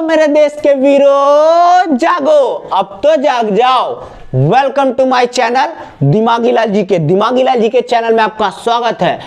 मेरे देश के वीरों, जागो, अब तो जाग जाओ। वेलकम टू माय चैनल दिमागी लाल जी के चैनल में आपका स्वागत है।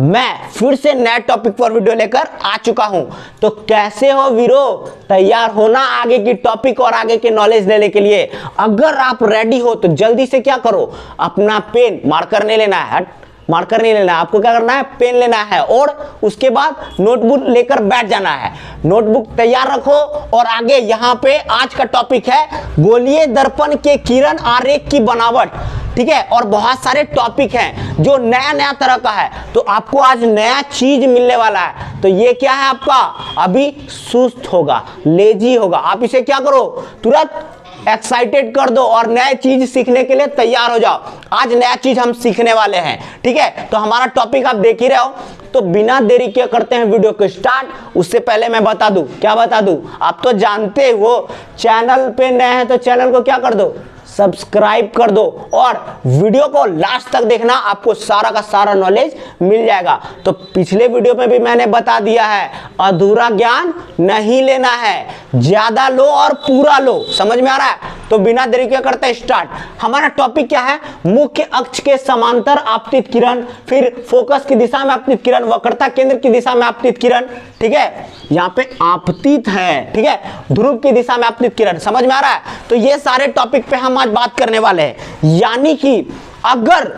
मैं फिर से नए टॉपिक पर वीडियो लेकर आ चुका हूं। तो कैसे हो वीरों, तैयार हो ना आगे की टॉपिक और आगे के नॉलेज लेने के लिए? अगर आप रेडी हो तो जल्दी से क्या करो, अपना पेन मार्कर नहीं लेना है, मार्कर नहीं लेना है, आपको क्या करना है, पेन लेना है और उसके बाद नोटबुक लेकर बैठ जाना है। नोटबुक तैयार रखो और आगे यहाँ पे आज का टॉपिक है गोलीय दर्पण के किरण आरेख की बनावट, ठीक है। और बहुत सारे टॉपिक हैं जो नया नया तरह का है, तो आपको आज नया चीज मिलने वाला है। तो ये क्या है आपका, अभी सुस्त होगा, लेजी होगा, आप इसे क्या करो, तुरंत एक्साइटेड कर दो और नए चीज सीखने के लिए तैयार हो जाओ। आज नया चीज हम सीखने वाले हैं, ठीक है। तो हमारा टॉपिक आप देख ही रहे हो, तो बिना देरी के करते हैं वीडियो को स्टार्ट। उससे पहले मैं बता दूं, क्या बता दूं, आप तो जानते हो चैनल पे नए हैं तो चैनल को क्या कर दो, सब्सक्राइब कर दो और वीडियो को लास्ट तक देखना, आपको सारा का सारा नॉलेज मिल जाएगा। तो पिछले वीडियो में भी मैंने बता दिया है, अधूरा ज्ञान नहीं लेना है, ज्यादा लो और पूरा लो, समझ में आ रहा है? तो बिना देरी के करते हैं स्टार्ट। हमारा टॉपिक क्या है, मुख्य अक्ष के समांतर आपतित किरण, फिर फोकस की दिशा में आपतित किरण, वक्रता केंद्र की दिशा में आपतित किरण, ठीक है। यहाँ पे आपतित है, ठीक है, ध्रुव की दिशा में आपतित किरण, समझ में आ रहा है? तो ये सारे टॉपिक पे हम आज बात करने वाले हैं। यानी कि अगर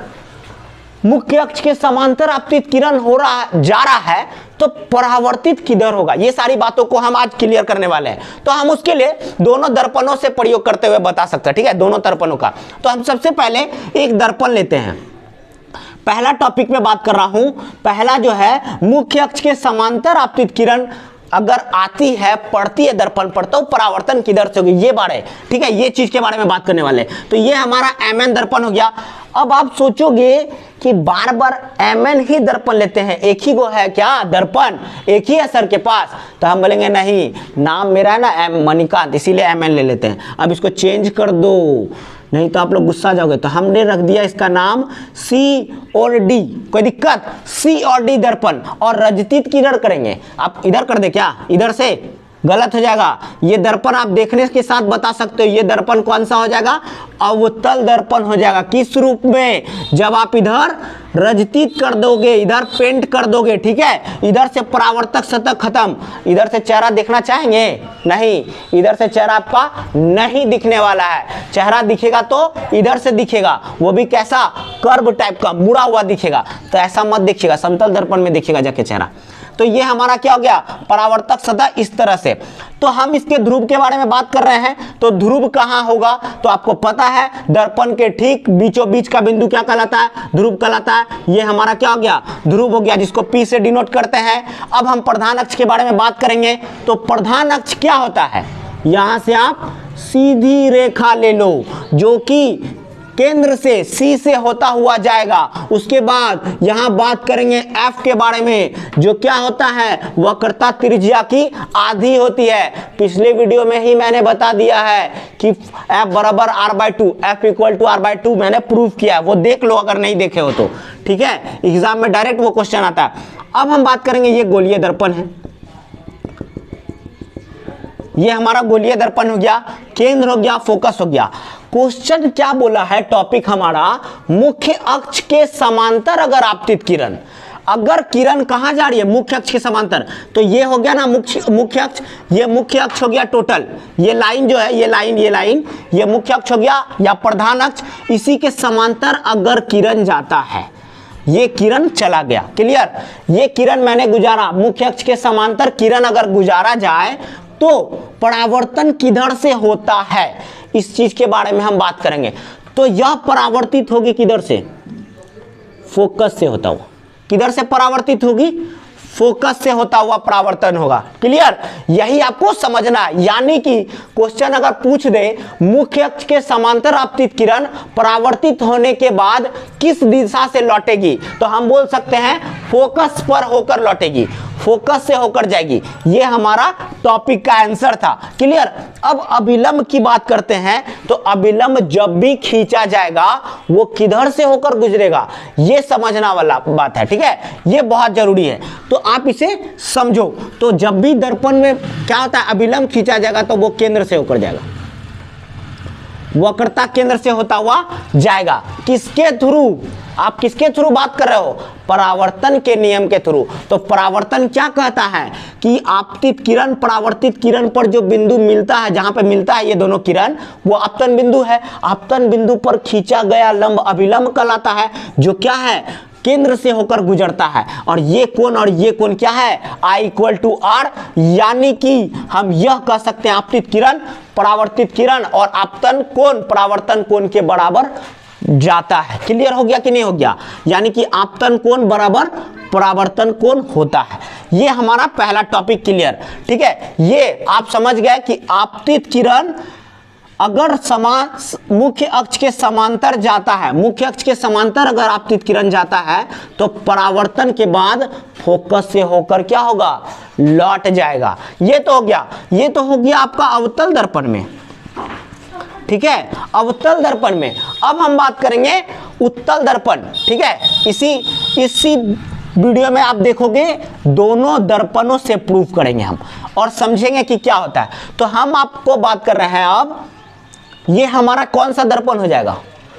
मुख्य अक्ष के समांतर आपतित किरण जा रहा है तो परावर्तित किधर होगा, ये सारी बातों को हम आज क्लियर करने वाले हैं। तो हम उसके लिए दोनों दर्पणों से प्रयोग करते हुए बता सकते हैं, ठीक है, दोनों दर्पणों का। तो हम सबसे पहले एक दर्पण लेते हैं। पहला टॉपिक में बात कर रहा हूं, पहला जो है मुख्य अक्ष के समांतर आपतित किरण अगर आती है, पड़ती है दर्पण पर, तो परावर्तन किधर से होगी, ये बारे, ठीक है, ये चीज के बारे में बात करने वाले। तो ये हमारा एमएन दर्पण हो गया। अब आप सोचोगे कि बार बार एमएन ही दर्पण लेते हैं, एक ही गो है क्या दर्पण, एक ही है सर के पास? तो हम बोलेंगे नहीं, नाम मेरा है ना एम मणिकांत, इसीलिए एमएन ले लेते हैं। अब इसको चेंज कर दो, नहीं तो आप लोग गुस्सा जाओगे। तो हमने रख दिया इसका नाम सी और डी, कोई दिक्कत? सी और डी दर्पण। और रजतित किधर करेंगे, आप इधर कर दे क्या, इधर से गलत हो जाएगा। ये दर्पण आप देखने के साथ बता सकते हो, ये दर्पण कौन सा हो जाएगा, अवतल दर्पण हो जाएगा। किस रूप में, जब आप इधर रजतित कर दोगे, इधर पेंट कर दोगे, ठीक है, इधर से परावर्तक सतह खत्म, इधर से चेहरा देखना चाहेंगे? नहीं, इधर से चेहरा आपका नहीं दिखने वाला है। चेहरा दिखेगा तो इधर से दिखेगा, वो भी कैसा, कर्व टाइप का, मुड़ा हुआ दिखेगा। तो ऐसा मत देखिएगा, समतल दर्पण में देखिएगा जाके चेहरा। तो ये हमारा क्या हो गया, परावर्तक सतह इस तरह से। तो हम इसके ध्रुव के बारे में बात कर रहे हैं। तो ध्रुव कहां होगा, तो आपको पता है दर्पण के ठीक बीचों बीच का बिंदु क्या कहलाता है, ध्रुव कहलाता है। ये हमारा क्या हो गया, ध्रुव हो गया, जिसको P से डिनोट करते हैं। अब हम प्रधान अक्ष के बारे में बात करेंगे। तो प्रधान अक्ष क्या होता है, यहां से आप सीधी रेखा ले लो जो कि केंद्र से C से होता हुआ जाएगा। उसके बाद यहां बात करेंगे F के बारे में, जो क्या होता है, वक्रता त्रिज्या की आधी होती है। पिछले वीडियो में ही मैंने बता दिया है कि F बराबर R/2, F equal to R/2 मैंने प्रूफ किया है, वो देख लो अगर नहीं देखे हो तो, ठीक है, एग्जाम में डायरेक्ट वो क्वेश्चन आता है। अब हम बात करेंगे, ये गोलीय दर्पण है, ये हमारा गोलीय दर्पण हो गया, केंद्र हो गया, फोकस हो गया। क्वेश्चन क्या बोला है, टॉपिक हमारा मुख्य अक्ष के समांतर अगर आपतित किरण, अगर किरण कहां जा रही है, मुख्य अक्ष के समांतर, तो ये हो गया ना मुख्य अक्ष, ये मुख्य अक्ष हो गया टोटल, ये लाइन जो है, ये लाइन ये मुख्य अक्ष हो गया या प्रधान अक्ष। इसी के समांतर अगर किरण जाता है, ये किरण चला गया, क्लियर, ये किरण मैंने गुजारा, मुख्य अक्ष के समांतर किरण अगर गुजारा जाए तो परावर्तन किधर से होता है, इस चीज के बारे में हम बात करेंगे। तो यह परावर्तित होगी किधर से, फोकस से होता हुआ, किधर से परावर्तित होगी, फोकस से होता हुआ परावर्तन होगा, क्लियर, यही आपको समझना है। यानी कि क्वेश्चन अगर पूछ दे मुख्य अक्ष के समांतर आपतित किरण परावर्तित होने के बाद किस दिशा से लौटेगी, तो हम बोल सकते हैं फोकस पर होकर लौटेगी, फोकस से होकर जाएगी। ये हमारा टॉपिक का आंसर था। क्लियर। अब अभिलंब की बात करते हैं, तो अभिलंब जब भी खींचा जाएगा वो किधर से होकर गुजरेगा, ये समझना वाला बात है। ठीक है, ये बहुत जरूरी है, तो आप इसे समझो। तो जब भी दर्पण में क्या होता है, अभिलंब खींचा जाएगा तो वो केंद्र से होकर जाएगा, वक्रता केंद्र से होता हुआ जाएगा। किसके थ्रू, आप किसके थ्रू बात कर रहे हो, परावर्तन के नियम के थ्रू। तो परावर्तन क्या कहता है कि आपतित किरण परावर्तित किरण पर जो बिंदु मिलता है, जहां पे मिलता है ये दोनों किरण, वो आपतन बिंदु है। आपतन बिंदु पर खींचा गया लंब अभिलंब कहलाता है, जो क्या है, केंद्र से होकर गुजरता है। और ये कोण क्या है, I = R, यानी कि हम यह कह सकते हैं आपतित किरण परावर्तित किरण और आपतन कोण परावर्तन कोण के बराबर जाता है। क्लियर हो गया कि नहीं हो गया, यानी कि आपतन कोण बराबर परावर्तन कोण होता है। ये हमारा पहला टॉपिक क्लियर। ठीक है, ये आप समझ गए कि आपतित किरण अगर मुख्य अक्ष के समांतर जाता है, मुख्य अक्ष के समांतर अगर आपतित किरण जाता है तो परावर्तन के बाद फोकस से होकर क्या होगा, लौट जाएगा। ये तो हो गया, ये तो हो गया आपका अवतल दर्पण में। ठीक है, अवतल दर्पण में। अब हम बात करेंगे उत्तल दर्पण। ठीक है, इसी वीडियो में आप देखोगे दोनों दर्पणों से प्रूव करेंगे हम और समझेंगे कि क्या होता है। तो हम आपको बात कर रहे हैं, अब ये हमारा कौन सा दर्पण हो जाएगा,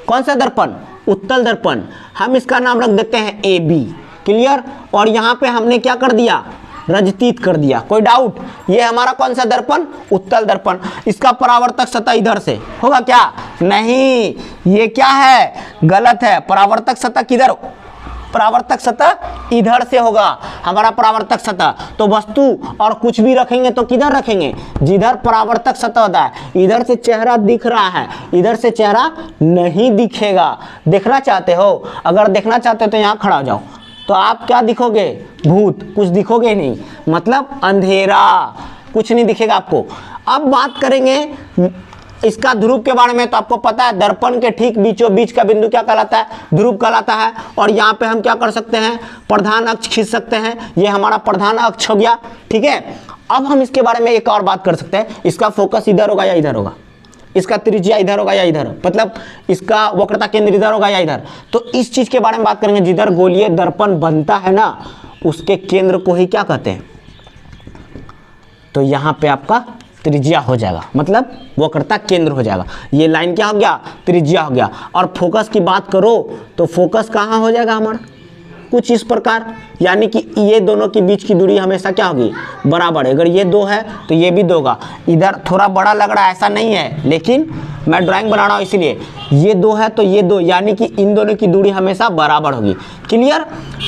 कौन सा दर्पण, उत्तल दर्पण। हम इसका नाम रख देते हैं AB। क्लियर। और यहां पे हमने क्या कर दिया, रजतीत कर दिया। कोई डाउट, ये हमारा कौन सा दर्पण, उत्तल दर्पण। इसका परावर्तक सतह इधर से होगा क्या, नहीं, ये क्या है, गलत है। परावर्तक सतह किधर, परावर्तक सतह इधर से होगा हमारा परावर्तक सतह। तो वस्तु और कुछ भी रखेंगे तो किधर रखेंगे, जिधर परावर्तक सतह होता है। इधर से चेहरा दिख रहा है, इधर से चेहरा नहीं दिखेगा। देखना चाहते हो, अगर देखना चाहते हो तो यहाँ खड़ा हो जाओ, तो आप क्या दिखोगे, भूत, कुछ दिखोगे नहीं, मतलब अंधेरा, कुछ नहीं दिखेगा आपको। अब बात करेंगे इसका ध्रुव के बारे में, तो आपको पता है दर्पण के ठीक बीचों बीच का बिंदु क्या कहलाता है, ध्रुव कहलाता है। और यहाँ पे हम क्या कर सकते हैं, प्रधान अक्ष खींच सकते हैं, ये हमारा प्रधान अक्ष हो गया। ठीक है, अब हम इसके बारे में एक और बात कर सकते हैं, इसका फोकस इधर होगा या इधर होगा, इसका त्रिज्या इधर होगा या इधर, मतलब इसका वक्रता केंद्र इधर होगा या इधर। तो इस चीज के बारे में बात करेंगे, जिधर गोलीय दर्पण बनता है ना, उसके केंद्र को ही क्या कहते हैं, तो यहाँ पे आपका त्रिज्या हो जाएगा, मतलब वक्रता केंद्र हो जाएगा। ये लाइन क्या हो गया, त्रिज्या हो गया। और फोकस की बात करो तो फोकस कहाँ हो जाएगा हमारा, कुछ इस प्रकार, यानी कि ये दोनों के बीच की दूरी हमेशा क्या होगी, बराबर। अगर ये 2 है तो ये भी 2 होगा। इधर थोड़ा बड़ा लग रहा है, ऐसा नहीं है, लेकिन मैं ड्राइंग बना रहा हूँ इसलिए। ये 2 है तो ये 2, यानी कि इन दोनों की दूरी हमेशा बराबर होगी। क्लियर।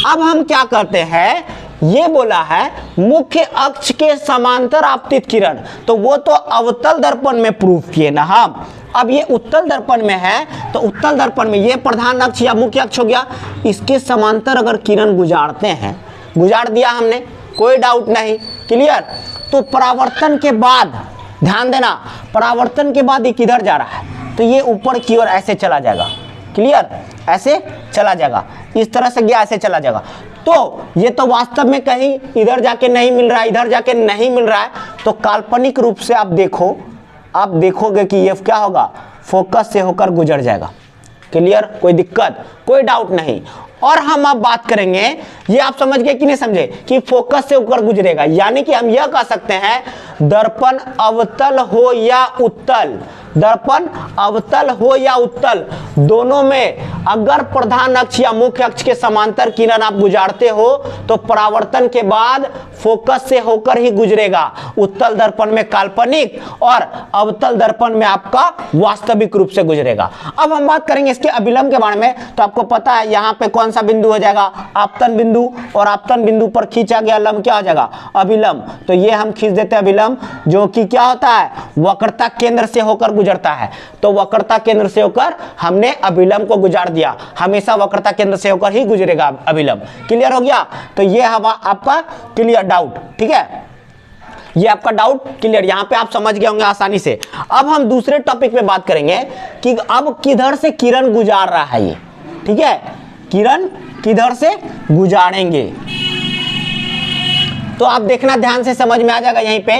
अब हम क्या करते हैं, ये बोला है मुख्य अक्ष के समांतर आपतित किरण, तो वो तो अवतल दर्पण में प्रूफ किए ना हम। अब ये उत्तल दर्पण में है, तो उत्तल दर्पण में ये प्रधान अक्ष या मुख्य अक्ष हो गया, इसके समांतर अगर किरण गुजारते हैं, गुजार दिया हमने, कोई डाउट नहीं। क्लियर। तो परावर्तन के बाद ध्यान देना, परावर्तन के बाद ये किधर जा रहा है, तो ये ऊपर की ओर ऐसे चला जाएगा। क्लियर, ऐसे चला जाएगा, इस तरह से गया, ऐसे चला जाएगा। तो ये तो वास्तव में कहीं इधर जाके नहीं मिल रहा है, इधर जाके नहीं मिल रहा है, तो काल्पनिक रूप से आप देखो, आप देखोगे कि ये क्या होगा, फोकस से होकर गुजर जाएगा। क्लियर, कोई दिक्कत, कोई डाउट नहीं। और हम अब बात करेंगे, ये आप समझ गए कि नहीं समझे, कि फोकस से होकर गुजरेगा, यानी कि हम यह कह सकते हैं दर्पण अवतल हो या उत्तल, दर्पण अवतल हो या उत्तल, दोनों में अगर प्रधान अक्ष या मुख्य अक्ष के समांतर किरण आप गुजारते हो तो परावर्तन के बाद फोकस से होकर ही गुजरेगा। उत्तल दर्पण में काल्पनिक और अवतल दर्पण में आपका वास्तविक रूप से गुजरेगा। अब हम बात करेंगे इसके अभिलंब के बारे में। तो आपको पता है यहाँ पे कौन सा बिंदु हो जाएगा, आपतन बिंदु, और आपतन बिंदु पर खींचा गया लंब क्या हो जाएगा, अभिलंब। तो ये हम खींच देते हैं अभिलंब, जो कि क्या होता है, वक्रता केंद्र से होकर गुजरता है। तो वक्रता केंद्र से होकर हमने अभिलंब को गुजार दिया, हमेशा वक्रता केंद्र से होकर ही गुजरेगा अभिलंब। क्लियर हो गया। तो ये आपका क्लियर डाउट, ठीक है, ये आपका डाउट क्लियर, यहां पे आप समझ गए होंगे आसानी से। अब हम दूसरे टॉपिक पे बात करेंगे कि अब किधर से किरण गुजार रहा है ये, ठीक है, किरण किधर से गुजारेंगे। तो आप देखना ध्यान से, समझ में आ जाएगा यहीं पे।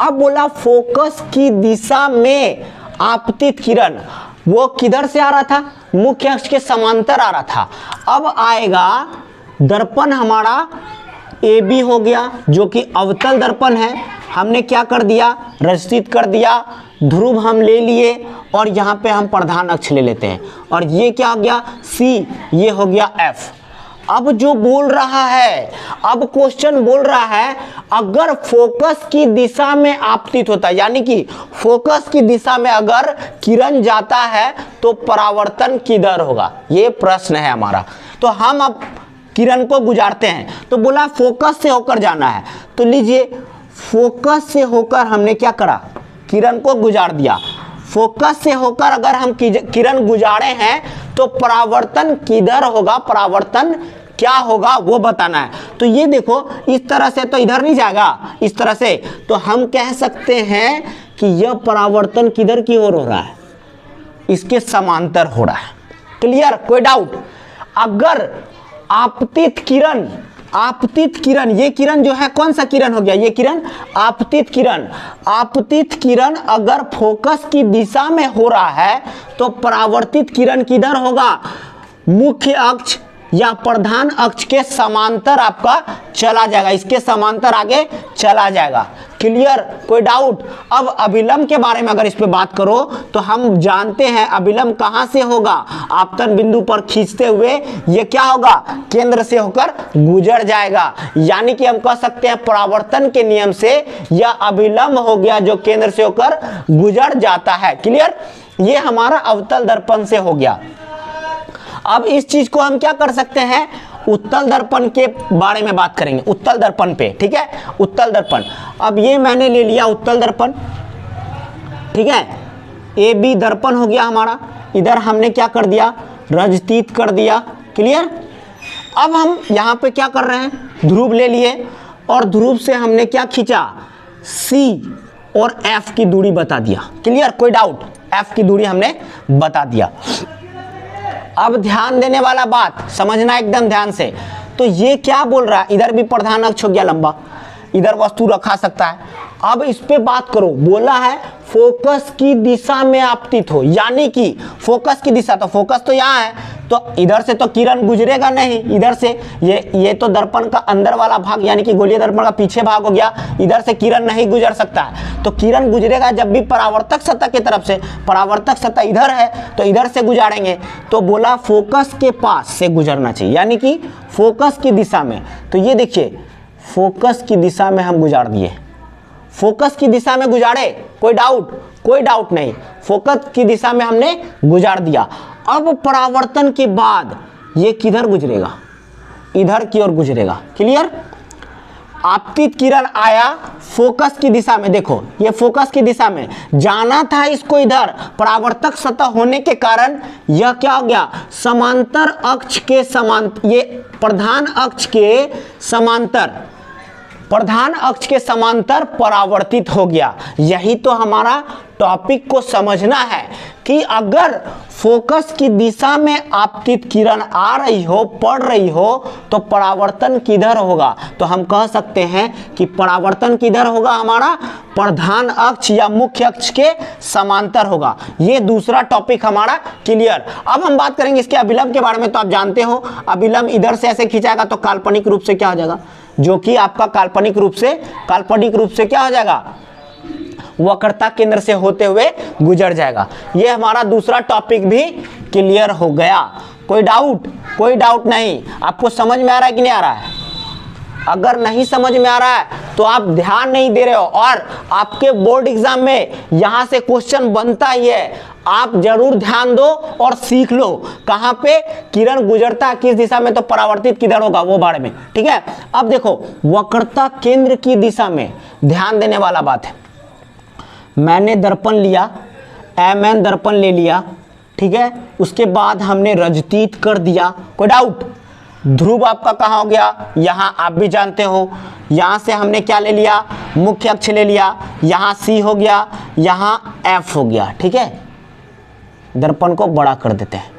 अब बोला फोकस की दिशा में आपतित किरण, वो किधर से आ रहा था? मुख्य अक्ष के समांतर आ रहा था। अब आएगा दर्पण हमारा ए बी हो गया, जो कि अवतल दर्पण है। हमने क्या कर दिया? रचित कर दिया, ध्रुव हम ले लिए और यहाँ पे हम प्रधान अक्ष ले लेते हैं। और ये क्या हो गया? सी, ये हो गया एफ। अब जो बोल रहा है, अब क्वेश्चन बोल रहा है अगर फोकस की दिशा में आपतित होता है, यानी कि फोकस की दिशा में अगर किरण जाता है तो परावर्तन किधर होगा? ये प्रश्न है हमारा। तो हम अब किरण को गुजारते हैं, तो बोला फोकस से होकर जाना है। तो लीजिए, फोकस से होकर हमने क्या करा? किरण को गुजार दिया। फोकस से होकर अगर हम किरण गुजारे हैं तो परावर्तन किधर होगा? परावर्तन क्या होगा वो बताना है। तो ये देखो, इस तरह से तो इधर नहीं जाएगा, इस तरह से तो हम कह सकते हैं कि यह परावर्तन किधर की ओर हो रहा है? इसके समांतर हो रहा है। क्लियर? कोई डाउट? अगर आपतित किरण, आपतित किरण, ये किरण जो है कौन सा किरण हो गया? ये किरण आपतित किरण। आपतित किरण अगर फोकस की दिशा में हो रहा है तो परावर्तित किरण किधर होगा? मुख्य अक्ष या प्रधान अक्ष के समांतर आपका चला जाएगा, इसके समांतर आगे चला जाएगा। क्लियर? कोई डाउट? अब अभिलंब के बारे में अगर इस पे बात करो तो हम जानते हैं अभिलंब कहां से होगा? आपतन बिंदु पर खींचते हुए ये क्या होगा? केंद्र से होकर गुजर जाएगा। यानी कि हम कह सकते हैं परावर्तन के नियम से यह अभिलंब हो गया जो केंद्र से होकर गुजर जाता है। क्लियर? ये हमारा अवतल दर्पण से हो गया। अब इस चीज को हम क्या कर सकते हैं? उत्तल दर्पण के बारे में बात करेंगे, उत्तल दर्पण पे। ठीक है? उत्तल दर्पण, अब ये मैंने ले लिया उत्तल दर्पण। ठीक है? ए बी दर्पण हो गया हमारा। इधर हमने क्या कर दिया? रजतीत कर दिया। क्लियर? अब हम यहाँ पे क्या कर रहे हैं? ध्रुव ले लिए और ध्रुव से हमने क्या खींचा? सी और एफ की दूरी बता दिया। क्लियर? कोई डाउट? एफ की दूरी हमने बता दिया। अब ध्यान देने वाला बात समझना एकदम ध्यान से। तो ये क्या बोल रहा है? इधर भी प्रधान अक्ष हो गया लंबा, इधर वस्तु रखा सकता है। अब इस पे बात करो, बोला है फोकस की दिशा में आपतित हो, यानी कि फोकस की दिशा, तो फोकस तो यहाँ है, तो इधर से तो किरण गुजरेगा नहीं। इधर से ये तो दर्पण का अंदर वाला भाग, यानी कि गोलीय दर्पण का पीछे भाग हो गया, इधर से किरण नहीं गुजर सकता है। तो किरण गुजरेगा जब भी परावर्तक सतह की तरफ से, परावर्तक सतह इधर है तो इधर से गुजारेंगे। तो बोला फोकस के पास से गुजरना चाहिए, यानी कि फोकस की दिशा में। तो ये देखिए, फोकस की दिशा में हम गुजार दिए, फोकस की दिशा में गुजारे, कोई डाउट? कोई डाउट नहीं, फोकस की दिशा में हमने गुजार दिया। अब परावर्तन के बाद ये किधर गुजरेगा? इधर की ओर गुजरेगा। क्लियर? आपतित किरण आया फोकस की दिशा में, देखो ये फोकस की दिशा में जाना था इसको, इधर परावर्तक सतह होने के कारण यह क्या हो गया? समांतर अक्ष के समांतर, ये प्रधान अक्ष के समांतर, प्रधान अक्ष के समांतर परावर्तित हो गया। यही तो हमारा टॉपिक को समझना है कि अगर फोकस की दिशा में आपतित किरण आ रही हो, पड़ रही हो, तो परावर्तन किधर होगा? तो हम कह सकते हैं कि परावर्तन किधर होगा? हमारा प्रधान अक्ष या मुख्य अक्ष के समांतर होगा। ये दूसरा टॉपिक हमारा क्लियर। अब हम बात करेंगे इसके अभिलंब के बारे में। तो आप जानते हो अभिलंब इधर से ऐसे खींचाएगा तो काल्पनिक रूप से क्या हो जाएगा? जो कि आपका काल्पनिक रूप से क्या हो जाएगा? वक्रता केंद्र से होते हुए गुजर जाएगा। ये हमारा दूसरा टॉपिक भी क्लियर हो गया। कोई डाउट? कोई डाउट नहीं। आपको समझ में आ रहा है कि नहीं आ रहा है? अगर नहीं समझ में आ रहा है तो आप ध्यान नहीं दे रहे हो, और आपके बोर्ड एग्जाम में यहां से क्वेश्चन बनता ही है। आप जरूर ध्यान दो और सीख लो कहां पे किरण गुजरता है, किस दिशा में, तो परावर्तित किधर होगा वो बारे में। ठीक है? अब देखो, वक्रता केंद्र की दिशा में ध्यान देने वाला बात है। मैंने दर्पण लिया, एमएन दर्पण ले लिया, ठीक है, उसके बाद हमने रजतीत कर दिया। कोई डाउट? ध्रुव आपका कहाँ हो गया? यहाँ आप भी जानते हो। यहाँ से हमने क्या ले लिया? मुख्य अक्ष ले लिया। यहाँ सी हो गया, यहाँ एफ हो गया। ठीक है? दर्पण को बड़ा कर देते हैं।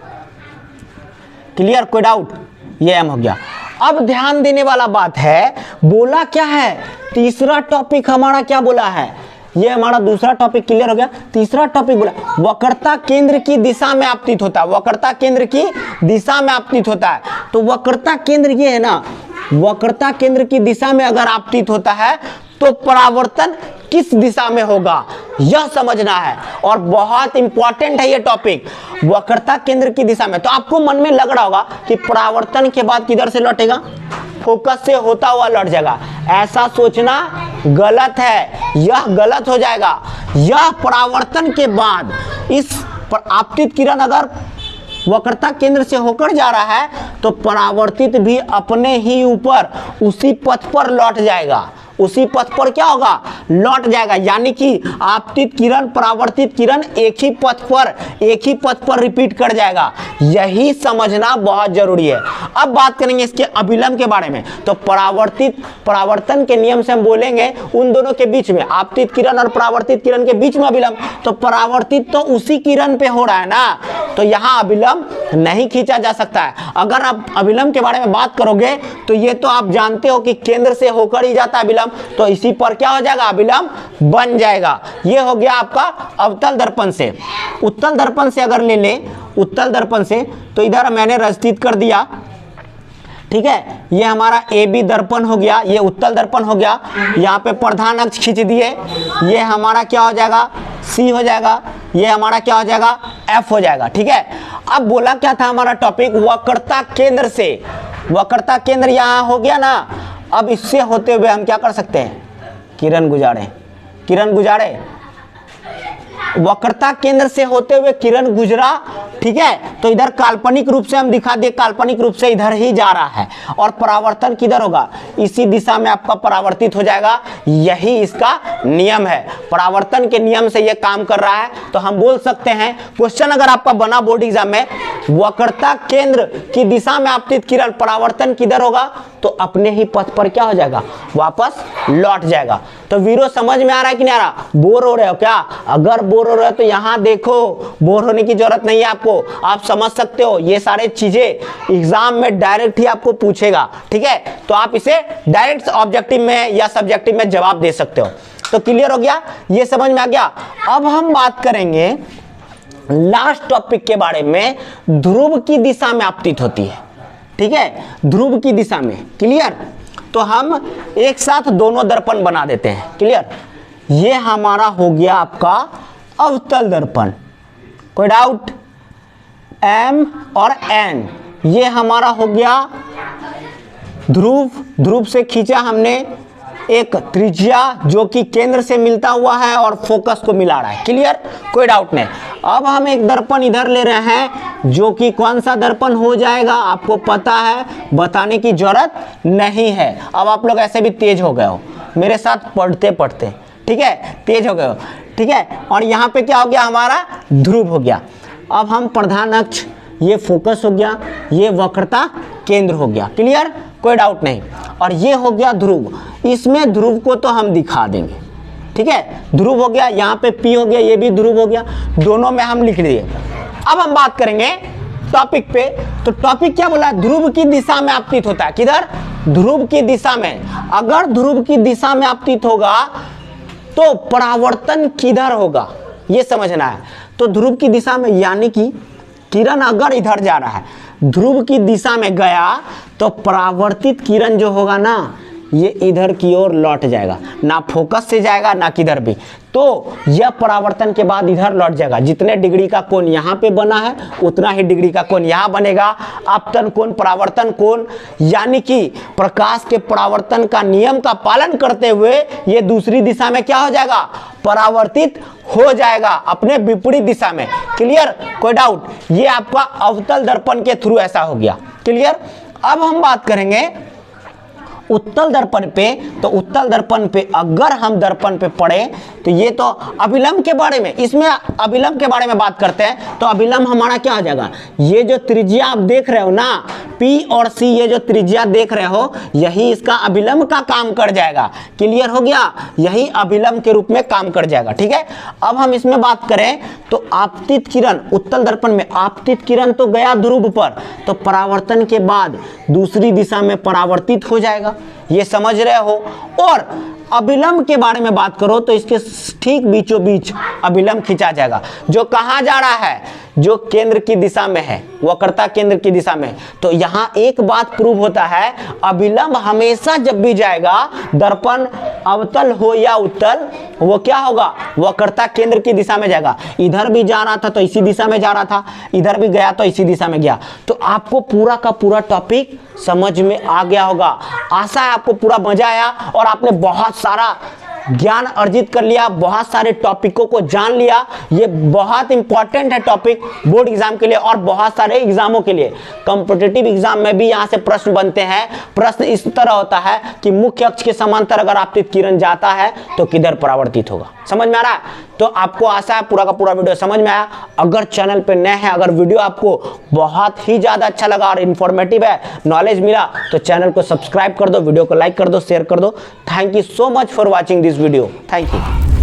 क्लियर? कोई डाउट? ये एम हो गया। अब ध्यान देने वाला बात है, बोला क्या है, तीसरा टॉपिक हमारा क्या बोला है, ये हमारा दूसरा टॉपिक क्लियर हो गया। तीसरा टॉपिक बोला वक्रता केंद्र की दिशा में आपतित होता है, वक्रता केंद्र की दिशा में आपतित होता है। तो वक्रता केंद्र ये है ना, वक्रता केंद्र की दिशा में अगर आपतित होता है तो परावर्तन किस दिशा में होगा, यह समझना है। और बहुत इंपॉर्टेंट है ये टॉपिक, वक्रता केंद्र की दिशा में। तो आपको मन में लग रहा होगा कि परावर्तन के बाद किधर से लौटेगा, फोकस से होता हुआ लौट जाएगा। ऐसा सोचना गलत है, यह गलत हो जाएगा। यह परावर्तन के बाद इस आपतित किरण अगर वक्रता केंद्र से होकर जा रहा है तो परावर्तित भी अपने ही ऊपर उसी पथ पर लौट जाएगा, उसी पथ पर क्या होगा, लौट जाएगा। यानी कि आपतित किरण परावर्तित किरण एक ही पथ पर रिपीट कर जाएगा। यही समझना बहुत जरूरी है। अब बात करेंगे इसके अभिलंब के बारे में। तो परावर्तन के नियम से हम बोलेंगे उन दोनों के बीच में, आपतित किरण और परावर्तित किरण के बीच में अभिलंब। तो परावर्तित तो उसी किरण पे हो रहा है ना, तो यहाँ अभिलंब नहीं खींचा जा सकता है। अगर आप अभिलंब के बारे में बात करोगे तो ये तो आप जानते हो कि केंद्र से होकर ही जाता है अभिलंब, तो इसी पर क्या हो जाएगा, अभिलंब बन जाएगा। ये हो गया आपका अवतल दर्पण से। उत्तल दर्पण से अगर ले ले, उत्तल दर्पण से, तो इधर मैंने रचित कर दिया, ठीक है। ये हमारा ए बी दर्पण हो गया, ये उत्तल दर्पण हो गया। यहाँ पे प्रधान अक्ष खींच दिए, ये हमारा क्या हो जाएगा, सी हो जाएगा। ये हमारा क्या हो जाएगा, एफ हो जाएगा, ठीक है। अब बोला क्या था हमारा टॉपिक, वक्रता केंद्र से, वक्रता केंद्र यहाँ हो गया ना। अब इससे होते हुए हम क्या कर सकते हैं, किरण गुजारे, वक्रता केंद्र से होते हुए किरण गुजरा, ठीक है। तो इधर काल्पनिक रूप से हम दिखा दे, काल्पनिक रूप से इधर ही जा रहा है और परावर्तन किधर होगा, इसी दिशा में आपका परावर्तित हो जाएगा। यही इसका नियम है, परावर्तन के नियम से यह काम कर रहा है। तो हम बोल सकते हैं, क्वेश्चन अगर आपका बना बोर्ड एग्जाम में, वक्रता केंद्र की दिशा में आपतित किरण परावर्तन किधर होगा, तो अपने ही पथ पर क्या हो जाएगा, वापस लौट जाएगा। तो वीरो समझ में आ रहा है कि नहीं आ रहा, बोर हो रहे हो क्या? अगर बोर हो रहे हो तो यहाँ देखो, बोर होने की जरूरत नहीं है आपको, आप समझ सकते हो। ये सारे चीजें एग्जाम में डायरेक्ट ही आपको पूछेगा, ठीक है। तो आप इसे डायरेक्ट ऑब्जेक्टिव में या सब्जेक्टिव में जवाब दे सकते हो। तो क्लियर हो गया, ये समझ में आ गया। अब हम बात करेंगे लास्ट टॉपिक के बारे में, ध्रुव की दिशा में आपतित होती है, ठीक है, ध्रुव की दिशा में। क्लियर? तो हम एक साथ दोनों दर्पण बना देते हैं। क्लियर? ये हमारा हो गया आपका अवतल दर्पण, कोई डाउट? M और N, ये हमारा हो गया ध्रुव, ध्रुव से खींचा हमने एक त्रिज्या जो कि केंद्र से मिलता हुआ है और फोकस को मिला रहा है। क्लियर? कोई डाउट नहीं। अब हम एक दर्पण इधर ले रहे हैं जो कि कौन सा दर्पण हो जाएगा आपको पता है, बताने की जरूरत नहीं है। अब आप लोग ऐसे भी तेज हो गए हो मेरे साथ पढ़ते पढ़ते, ठीक है, तेज हो गए हो, ठीक है। और यहाँ पे क्या हो गया, हमारा ध्रुव हो गया। अब हम प्रधान अक्ष, ये फोकस हो गया, ये वक्रता केंद्र हो गया। क्लियर? कोई डाउट नहीं। और ये हो गया ध्रुव, इसमें ध्रुव को तो हम दिखा देंगे, ठीक है। ध्रुव हो गया, यहाँ पे P हो गया, ये भी ध्रुव हो गया, दोनों में हम लिख दिए। अब हम बात करेंगे टॉपिक पे। तो टॉपिक क्या बोला, ध्रुव की दिशा में आपतित होता है। किधर? ध्रुव की दिशा में। अगर ध्रुव की दिशा में आपतित होगा तो परावर्तन किधर होगा, ये समझना है। तो ध्रुव की दिशा में, यानी कि किरण अगर इधर जा रहा है, ध्रुव की दिशा में गया तो परावर्तित किरण जो होगा ना, ये इधर की ओर लौट जाएगा, ना फोकस से जाएगा ना किधर भी। तो यह परावर्तन के बाद इधर लौट जाएगा। जितने डिग्री का कोण यहाँ पे बना है उतना ही डिग्री का कोण यहाँ बनेगा। आपतन कोण, परावर्तन कोण, यानी कि प्रकाश के परावर्तन का नियम का पालन करते हुए ये दूसरी दिशा में क्या हो जाएगा, परावर्तित हो जाएगा, अपने विपरीत दिशा में। क्लियर? कोई डाउट? ये आपका अवतल दर्पण के थ्रू ऐसा हो गया। क्लियर? अब हम बात करेंगे उत्तल दर्पण पे। तो उत्तल दर्पण पे अगर हम दर्पण पे पढ़े तो ये तो अभिलंब के बारे में, इसमें अभिलंब के बारे में बात करते हैं। तो अभिलंब हमारा क्या हो जाएगा, ये जो त्रिज्या आप देख रहे हो ना P और C, ये जो त्रिज्या देख रहे हो यही इसका अभिलंब का काम कर जाएगा। क्लियर हो गया, यही अभिलंब के रूप में काम कर जाएगा। ठीक है, अब हम इसमें बात करें तो आपतित किरण, उत्तल दर्पण में आपतित किरण तो गया ध्रुव पर, तो परावर्तन के बाद दूसरी दिशा में परावर्तित हो जाएगा, ये समझ रहे हो। और अभिलंब के बारे में बात करो तो इसके ठीक बीचों बीच अभिलंब खींचा जाएगा, जो कहां जा रहा है, जो केंद्र की दिशा में है, वक्रता केंद्र की दिशा में। तो यहां एक बात प्रूव होता है, अभिलंब हमेशा जब भी जाएगा दर्पण अवतल हो या उत्तल, वो क्या होगा, वक्रता केंद्र की दिशा में जाएगा। इधर भी जा रहा था तो इसी दिशा में जा रहा था, इधर भी गया तो इसी दिशा में गया। तो आपको पूरा का पूरा टॉपिक समझ में आ गया होगा। आशा है आपको पूरा मजा आया और आपने बहुत सारा ज्ञान अर्जित कर लिया, बहुत सारे टॉपिकों को जान लिया। ये बहुत इंपॉर्टेंट है टॉपिक बोर्ड एग्जाम के लिए और बहुत सारे एग्जामों के लिए। कॉम्पिटिटिव एग्जाम में भी यहाँ से प्रश्न बनते हैं। प्रश्न इस तरह होता है कि मुख्य अक्ष के समांतर अगर आपतित किरण जाता है तो किधर परावर्तित होगा। समझ में आ रहा है? तो आपको आशा है पूरा का पूरा वीडियो समझ में आया। अगर चैनल पे नए हैं, अगर वीडियो आपको बहुत ही ज्यादा अच्छा लगा और इन्फॉर्मेटिव है, नॉलेज मिला, तो चैनल को सब्सक्राइब कर दो, वीडियो को लाइक कर दो, शेयर कर दो। Thank you so much for watching this video. Thank you.